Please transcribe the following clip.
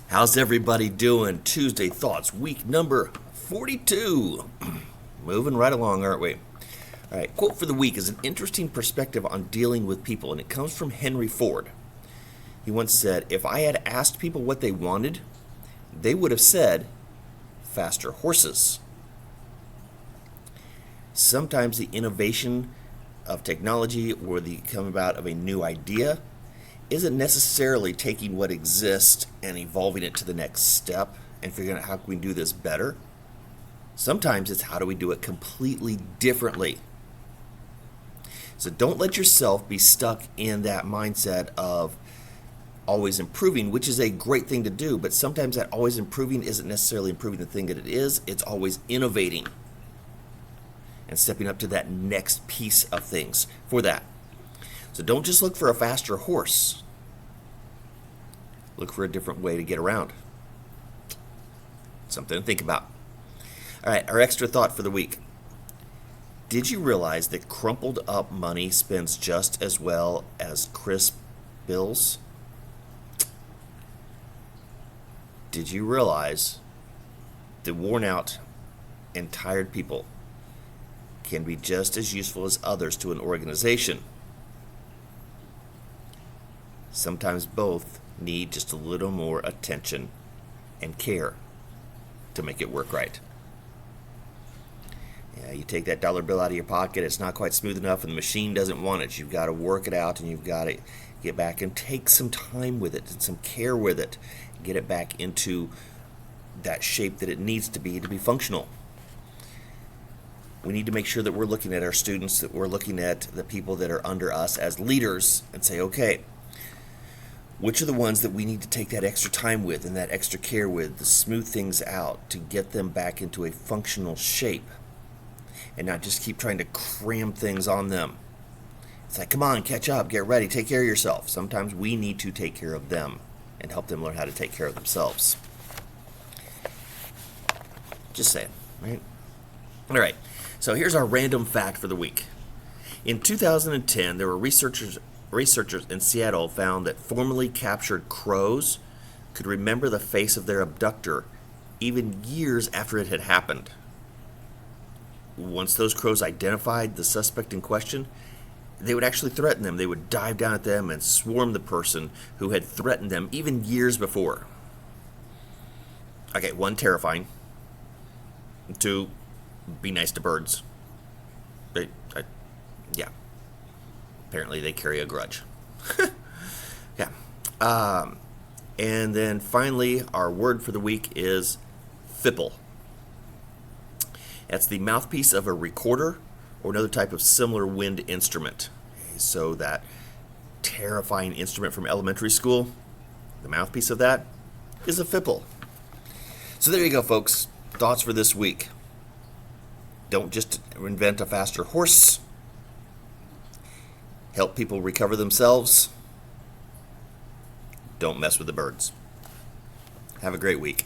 How's everybody doing? Tuesday Thoughts, week number 42. Moving right along, aren't we? All right, quote for the week is an interesting perspective on dealing with people, and it comes from Henry Ford. He once said, "If I had asked people what they wanted, they would have said, faster horses." Sometimes the innovation of technology or the come about of a new idea isn't necessarily taking what exists and evolving it to the next step and figuring out how can we do this better. Sometimes it's how do we do it completely differently. So don't let yourself be stuck in that mindset of always improving, which is a great thing to do, but sometimes that always improving isn't necessarily improving the thing that it is. It's always innovating and stepping up to that next piece of things for that. So don't just look for a faster horse. Look for a different way to get around. Something to think about. All right, our extra thought for the week. Did you realize that crumpled up money spends just as well as crisp bills? Did you realize that worn out and tired people can be just as useful as others to an organization? Sometimes both need just a little more attention and care to make it work right. Yeah, you take that dollar bill out of your pocket, it's not quite smooth enough and the machine doesn't want it. You've got to work it out and you've got to get back and take some time with it and some care with it. Get it back into that shape that it needs to be functional. We need to make sure that we're looking at our students, that we're looking at the people that are under us as leaders and say, okay, which are the ones that we need to take that extra time with and that extra care with to smooth things out, to get them back into a functional shape and not just keep trying to cram things on them. It's like, come on, catch up, get ready, take care of yourself. Sometimes we need to take care of them and help them learn how to take care of themselves. Just saying, right? All right, so here's our random fact for the week. In 2010, there were researchers in Seattle found that formerly captured crows could remember the face of their abductor even years after it had happened. Once those crows identified the suspect in question, they would actually threaten them. They would dive down at them and swarm the person who had threatened them even years before. Okay, 1, terrifying. 2, be nice to birds. Yeah. Apparently they carry a grudge. Yeah. And then finally, our word for the week is fipple. That's the mouthpiece of a recorder or another type of similar wind instrument. So that terrifying instrument from elementary school, the mouthpiece of that is a fipple. So there you go, folks. Thoughts for this week. Don't just invent a faster horse. Help people recover themselves. Don't mess with the birds. Have a great week.